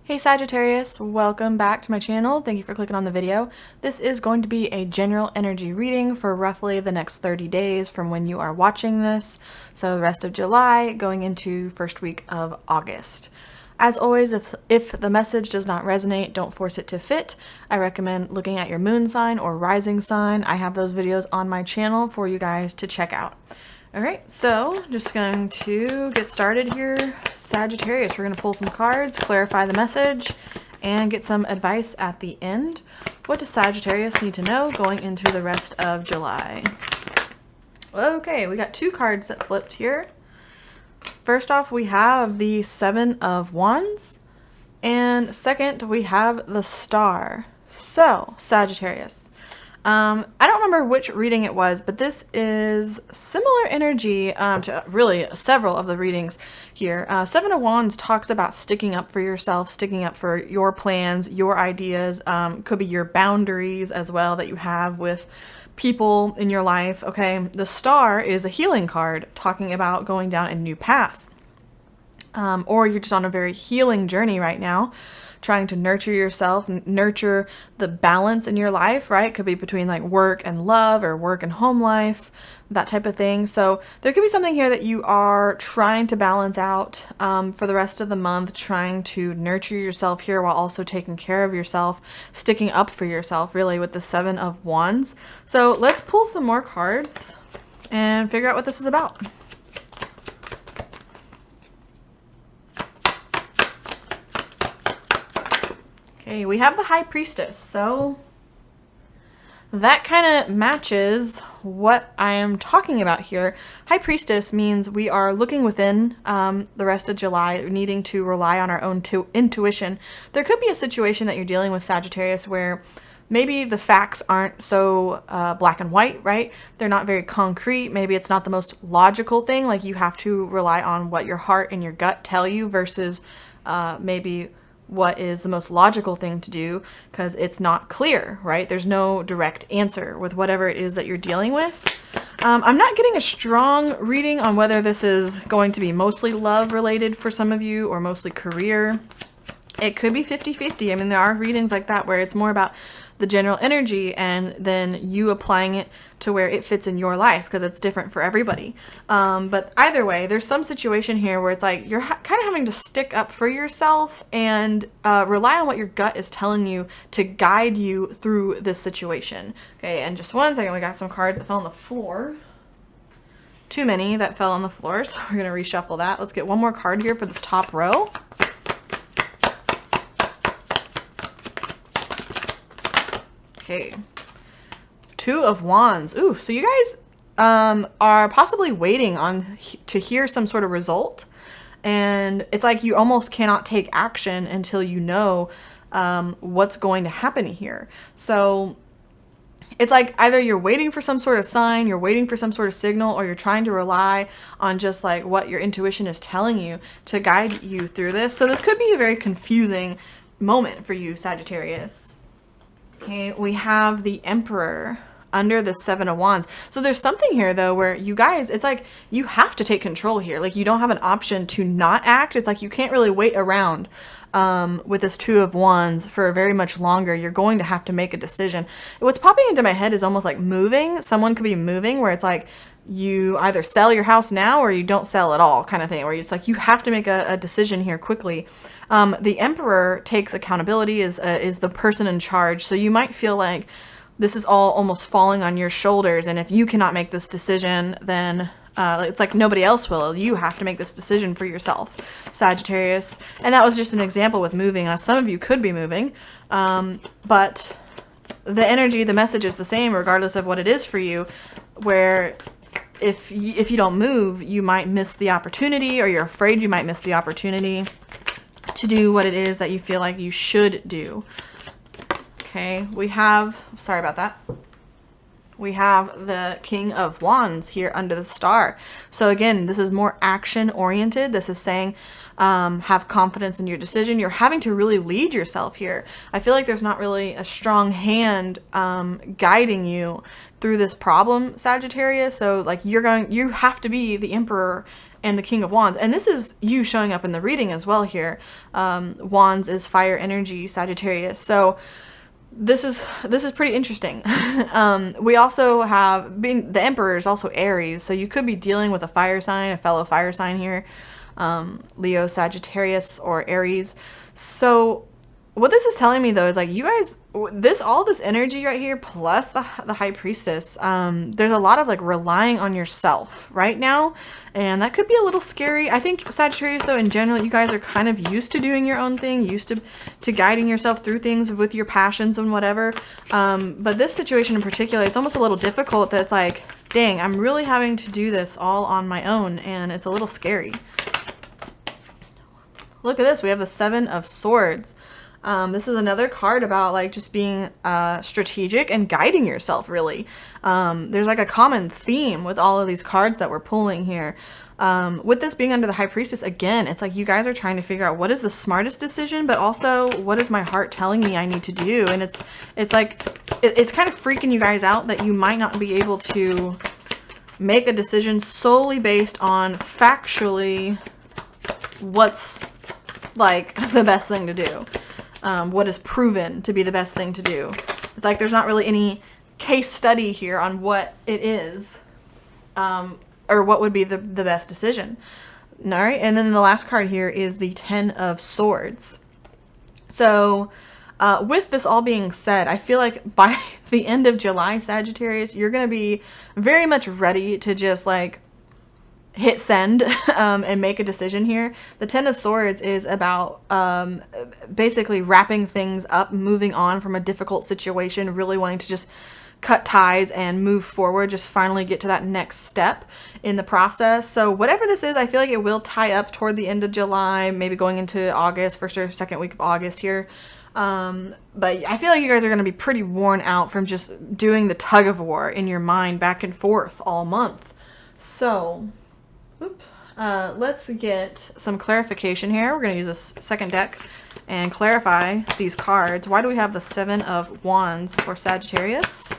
Hey Sagittarius, welcome back to my channel. Thank you for clicking on the video. This is going to be a general energy reading for roughly the next 30 days from when you are watching this. So the rest of July going into first week of August. As always, if the message does not resonate, don't force it to fit. I recommend looking at your moon sign or rising sign. I have those videos on my channel for you guys to check out. All right, so just going to get started here. Sagittarius, we're going to pull some cards, clarify the message, and get some advice at the end. What does Sagittarius need to know going into the rest of July? Okay, we got two cards that flipped here. First off, we have the Seven of Wands, and second, we have the Star. So, Sagittarius. I don't remember which reading it was, but this is similar energy to really several of the readings here. Seven of Wands talks about sticking up for yourself, sticking up for your plans, your ideas, could be your boundaries as well that you have with people in your life, okay? The Star is a healing card talking about going down a new path. Or you're just on a very healing journey right now, trying to nurture yourself, nurture the balance in your life, right? Could be between like work and love or work and home life, that type of thing. So there could be something here that you are trying to balance out for the rest of the month, trying to nurture yourself here while also taking care of yourself, sticking up for yourself really with the Seven of Wands. So let's pull some more cards and figure out what this is about. Okay, we have the High Priestess, so that kind of matches what I am talking about here. High Priestess means we are looking within the rest of July, needing to rely on our own intuition. There could be a situation that you're dealing with, Sagittarius, where maybe the facts aren't so black and white, right? They're not very concrete. Maybe it's not the most logical thing. Like you have to rely on what your heart and your gut tell you versus maybe what is the most logical thing to do because it's not clear, right? There's no direct answer with whatever it is that you're dealing with. I'm not getting a strong reading on whether this is going to be mostly love related for some of you or mostly career. It could be 50-50. I mean, there are readings like that where it's more about the general energy and then you applying it to where it fits in your life because it's different for everybody. But either way, there's some situation here where it's like you're kind of having to stick up for yourself and rely on what your gut is telling you to guide you through this situation. Okay, and just one second, we got some cards that fell on the floor. Too many that fell on the floor, so we're going to reshuffle that. Let's get one more card here for this top row. Okay, Two of Wands. Ooh, so you guys are possibly waiting to hear some sort of result. And it's like you almost cannot take action until you know what's going to happen here. So it's like either you're waiting for some sort of sign, you're waiting for some sort of signal, or you're trying to rely on just like what your intuition is telling you to guide you through this. So this could be a very confusing moment for you, Sagittarius. Okay, we have the Emperor under the Seven of Wands. So there's something here though where you guys, it's like you have to take control here. Like you don't have an option to not act. It's like you can't really wait around with this Two of Wands for very much longer. You're going to have to make a decision. What's popping into my head is almost like moving. Someone could be moving where it's like you either sell your house now or you don't sell at all kind of thing, where it's like you have to make a decision here quickly. The Emperor takes accountability, is the person in charge. So you might feel like this is all almost falling on your shoulders. And if you cannot make this decision, then it's like nobody else will. You have to make this decision for yourself, Sagittarius. And that was just an example with moving. Some of you could be moving, but the energy, the message is the same regardless of what it is for you, where if you don't move, you might miss the opportunity, or you're afraid you might miss the opportunity to do what it is that you feel like you should do. Okay, we have, sorry about that. We have the King of Wands here under the Star. So again, this is more action oriented. This is saying have confidence in your decision. You're having to really lead yourself here. I feel like there's not really a strong hand guiding you through this problem, Sagittarius. So like you have to be the emperor and the King of Wands. And this is you showing up in the reading as well here. Wands is fire energy, Sagittarius. So this is pretty interesting. We also have, being the Emperor is also Aries, so you could be dealing with a fire sign, a fellow fire sign here, Leo, Sagittarius, or Aries. So what this is telling me though is like, you guys, all this energy right here plus the High Priestess, there's a lot of like relying on yourself right now, and that could be a little scary. I think Sagittarius though, in general, you guys are kind of used to doing your own thing, used to guiding yourself through things with your passions and whatever, but this situation in particular, it's almost a little difficult. That's like, dang, I'm really having to do this all on my own, and it's a little scary. Look at this, we have the Seven of Swords. This is another card about like just being strategic and guiding yourself, really. There's like a common theme with all of these cards that we're pulling here. With this being under the High Priestess, again, it's like you guys are trying to figure out what is the smartest decision, but also what is my heart telling me I need to do. And it's like, it's kind of freaking you guys out that you might not be able to make a decision solely based on factually what's like the best thing to do. What is proven to be the best thing to do. It's like there's not really any case study here on what it is, or what would be the best decision. All right, and then the last card here is the Ten of Swords. So with this all being said, I feel like by the end of July, Sagittarius, you're going to be very much ready to just like hit send and make a decision here. The Ten of Swords is about basically wrapping things up, moving on from a difficult situation, really wanting to just cut ties and move forward, just finally get to that next step in the process. So whatever this is, I feel like it will tie up toward the end of July, maybe going into August, first or second week of August here. But I feel like you guys are going to be pretty worn out from just doing the tug of war in your mind back and forth all month. So let's get some clarification here. We're going to use this second deck and clarify these cards. Why do we have the Seven of Wands for Sagittarius?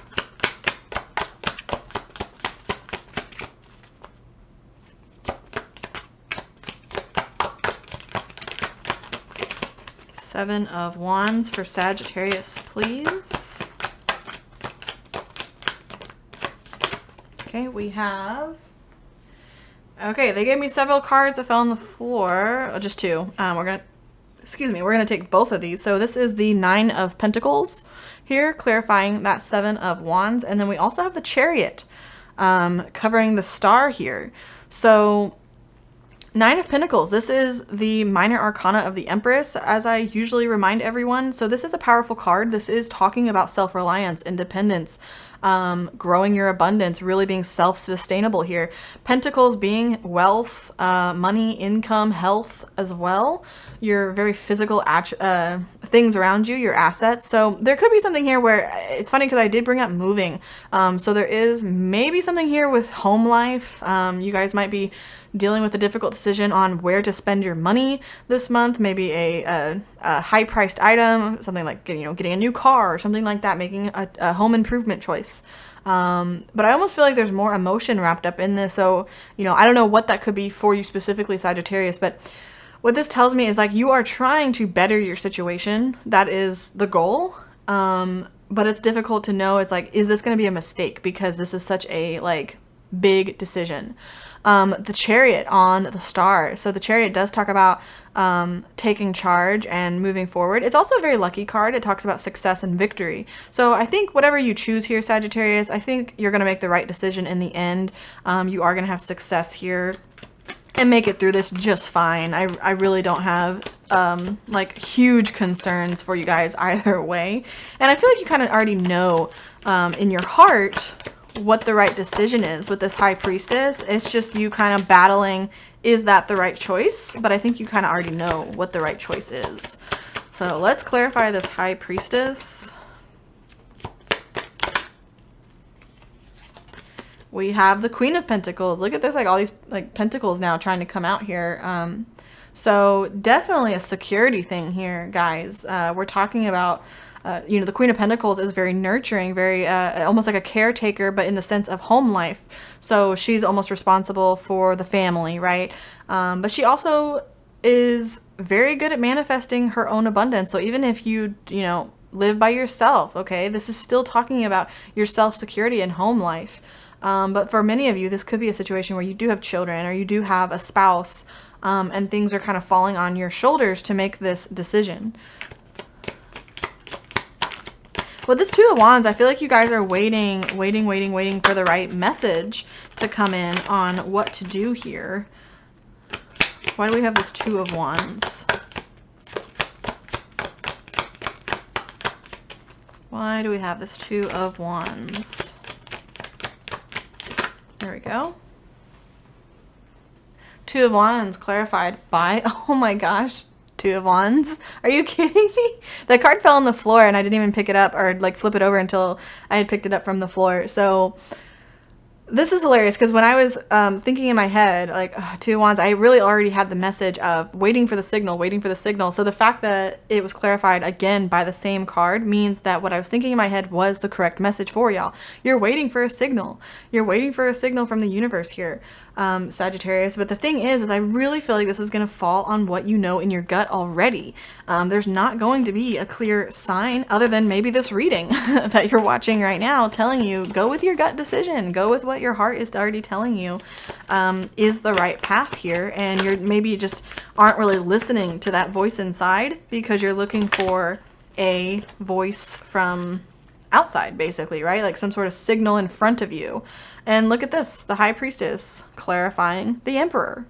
Seven of Wands for Sagittarius, please. Okay, we have... Okay, they gave me several cards that fell on the floor. Oh, just two. We're gonna take both of these. So this is the Nine of Pentacles here, clarifying that Seven of Wands, and then we also have the Chariot, covering the star here. So Nine of Pentacles, this is the minor arcana of the Empress, as I usually remind everyone. So this is a powerful card. This is talking about self-reliance, independence, growing your abundance, really being self-sustainable here. Pentacles being wealth, money, income, health as well. Your very physical things around you, your assets. So there could be something here where, it's funny because I did bring up moving. So there is maybe something here with home life. You guys might be dealing with a difficult decision on where to spend your money this month. Maybe a high-priced item, something like getting a new car or something like that, making a home improvement choice. But I almost feel like there's more emotion wrapped up in this. So, I don't know what that could be for you specifically, Sagittarius, but what this tells me is like you are trying to better your situation. That is the goal. But it's difficult to know. It's like, is this going to be a mistake? Because this is such a like big decision. The Chariot on the star. So the Chariot does talk about taking charge and moving forward. It's also a very lucky card. It talks about success and victory. So I think whatever you choose here, Sagittarius, I think you're going to make the right decision in the end. You are going to have success here and make it through this just fine. I really don't have like huge concerns for you guys either way. And I feel like you kind of already know in your heart what the right decision is with this High Priestess. It's just you kind of battling, is that the right choice? But I think you kind of already know what the right choice is. So let's clarify this High Priestess. We have the Queen of Pentacles. Look at this, like all these like pentacles now trying to come out here. So definitely a security thing here, guys. We're talking about you know, the Queen of Pentacles is very nurturing, very almost like a caretaker, but in the sense of home life. So she's almost responsible for the family, right? But she also is very good at manifesting her own abundance. So even if you know, live by yourself, okay, this is still talking about your self-security and home life. But for many of you, this could be a situation where you do have children or you do have a spouse, and things are kind of falling on your shoulders to make this decision. With this Two of Wands, I feel like you guys are waiting for the right message to come in on what to do here. Why do we have this Two of Wands? Why do we have this Two of Wands? There we go. Two of Wands clarified by, oh my gosh, Two of Wands. Are you kidding me? The card fell on the floor and I didn't even pick it up or like flip it over until I had picked it up from the floor. So this is hilarious because when I was thinking in my head, like, Two of Wands, I really already had the message of waiting for the signal, waiting for the signal. So the fact that it was clarified again by the same card means that what I was thinking in my head was the correct message for y'all. You're waiting for a signal. You're waiting for a signal from the universe here, Sagittarius. But the thing is I really feel like this is going to fall on what you know in your gut already. There's not going to be a clear sign other than maybe this reading that you're watching right now telling you, go with your gut decision, go with what your heart is already telling you is the right path here. And you're maybe you just aren't really listening to that voice inside because you're looking for a voice from outside, basically, right? Like some sort of signal in front of you. And look at this, the High Priestess clarifying the Emperor.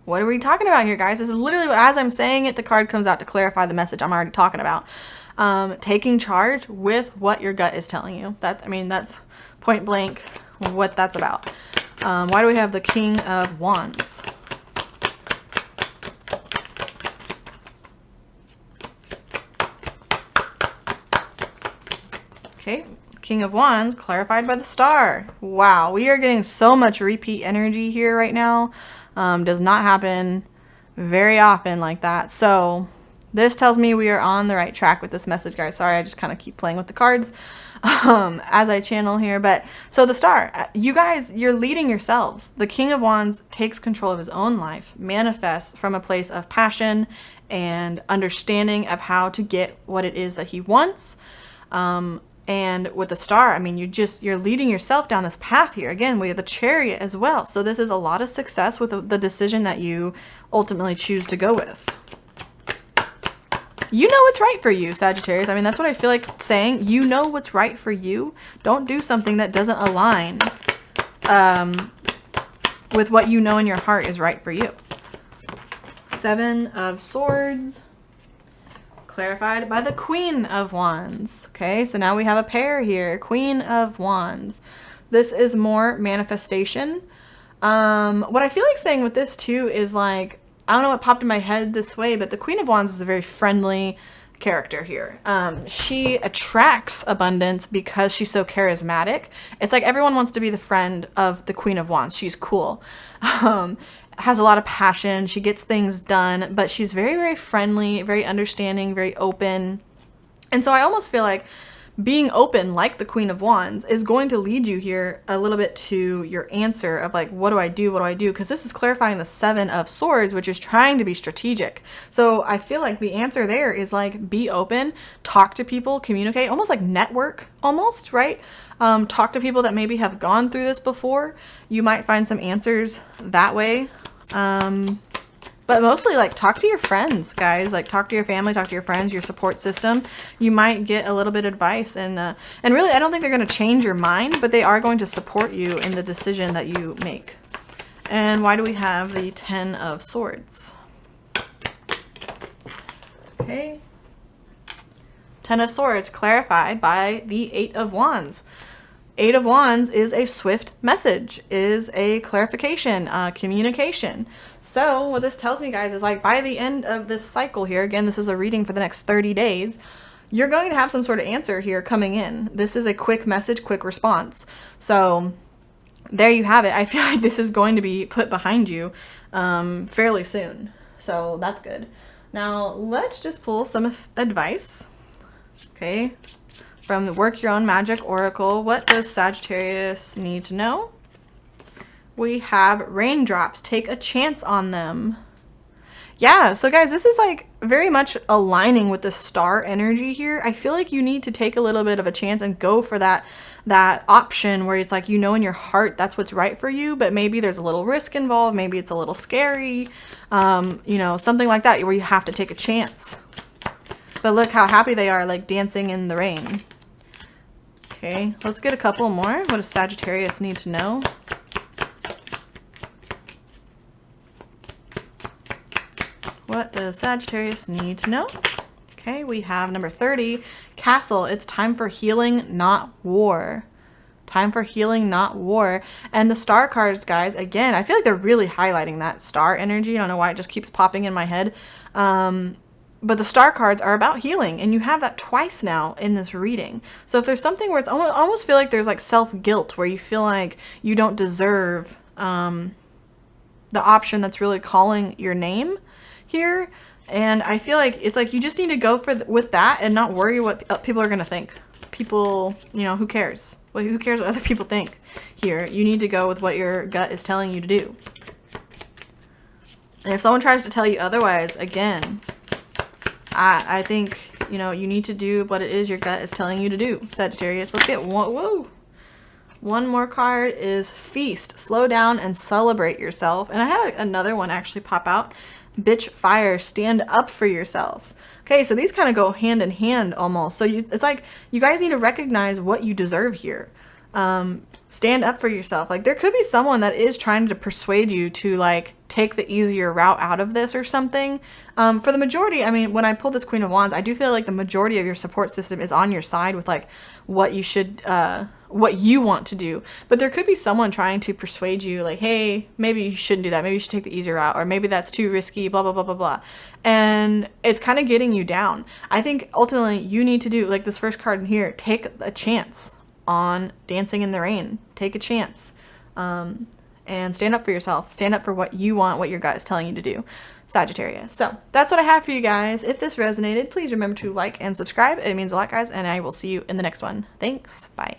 What are we talking about here, guys? This is literally what, as I'm saying it, the card comes out to clarify the message I'm already talking about. Taking charge with what your gut is telling you. That, I mean, that's point blank what that's about. Why do we have the King of Wands? Okay, King of Wands clarified by the Star. Wow, we are getting so much repeat energy here right now. Does not happen very often like that. So this tells me we are on the right track with this message, guys. Sorry, I just kind of keep playing with the cards as I channel here. But so the Star, you guys, you're leading yourselves. The King of Wands takes control of his own life, manifests from a place of passion and understanding of how to get what it is that he wants. And with the Star, I mean, you're leading yourself down this path here. Again, we have the Chariot as well. So this is a lot of success with the decision that you ultimately choose to go with. You know what's right for you, Sagittarius. I mean, that's what I feel like saying. You know what's right for you. Don't do something that doesn't align with what you know in your heart is right for you. Seven of Swords. Clarified by the Queen of Wands. Okay, so now we have a pair here. Queen of Wands. This is more manifestation. What I feel like saying with this too is like, I don't know what popped in my head this way, but the Queen of Wands is a very friendly character here. She attracts abundance because she's so charismatic. It's like everyone wants to be the friend of the Queen of Wands. She's cool. Has a lot of passion. She gets things done, but she's very, very friendly, very understanding, very open. And so I almost feel like being open like the Queen of Wands is going to lead you here a little bit to your answer of like, what do I do? What do I do? Because this is clarifying the Seven of Swords, which is trying to be strategic. So I feel like the answer there is like, be open, talk to people, communicate, almost like network almost, right? Talk to people that maybe have gone through this before. You might find some answers that way. But mostly like talk to your friends, guys, like talk to your family, talk to your friends, your support system. You might get a little bit of advice and really, I don't think they're going to change your mind, but they are going to support you in the decision that you make. And why do we have the Ten of Swords? Okay. Ten of Swords clarified by the Eight of Wands. Eight of Wands is a swift message, is a clarification, communication. So what this tells me, guys, is like by the end of this cycle here, again, this is a reading for the next 30 days, you're going to have some sort of answer here coming in. This is a quick message, quick response. So there you have it. I feel like this is going to be put behind you fairly soon. So that's good. Now let's just pull some advice. Okay. From the Work Your Own Magic Oracle, what does Sagittarius need to know? We have raindrops. Take a chance on them. Yeah, so guys, this is like very much aligning with the star energy here. I feel like you need to take a little bit of a chance and go for that option where it's like, you know, in your heart that's what's right for you, but maybe there's a little risk involved, maybe it's a little scary, you know, something like that where you have to take a chance. But look how happy they are, like dancing in the rain. Okay, let's get a couple more. What does Sagittarius need to know? What does Sagittarius need to know? Okay, we have number 30, Castle. It's time for healing, not war. Time for healing, not war. And the star cards, guys, again, I feel like they're really highlighting that star energy. I don't know why it just keeps popping in my head. But the star cards are about healing, and you have that twice now in this reading. So if there's something where it's almost feel like there's like self-guilt, where you feel like you don't deserve the option that's really calling your name here, and I feel like it's like you just need to go with that and not worry what people are going to think. People, you know, who cares? Well, who cares what other people think here? You need to go with what your gut is telling you to do. And if someone tries to tell you otherwise, again, I think, you know, you need to do what it is your gut is telling you to do, Sagittarius. Let's get one. Whoa. One more card is Feast. Slow down and celebrate yourself. And I had another one actually pop out. Bitch Fire. Stand up for yourself. Okay, so these kind of go hand in hand almost. So it's like you guys need to recognize what you deserve here. Stand up for yourself. Like there could be someone that is trying to persuade you to like take the easier route out of this or something. For the majority, I mean, when I pull this Queen of Wands, I do feel like the majority of your support system is on your side with like what you should, what you want to do. But there could be someone trying to persuade you like, hey, maybe you shouldn't do that. Maybe you should take the easier route, or maybe that's too risky, blah, blah, blah, blah, blah. And it's kind of getting you down. I think ultimately you need to do like this first card in here, take a chance on dancing in the rain. Take a chance. And stand up for yourself. Stand up for what you want, what your gut is telling you to do, Sagittarius. So that's what I have for you guys. If this resonated, please remember to like and subscribe. It means a lot, guys, and I will see you in the next one. Thanks. Bye.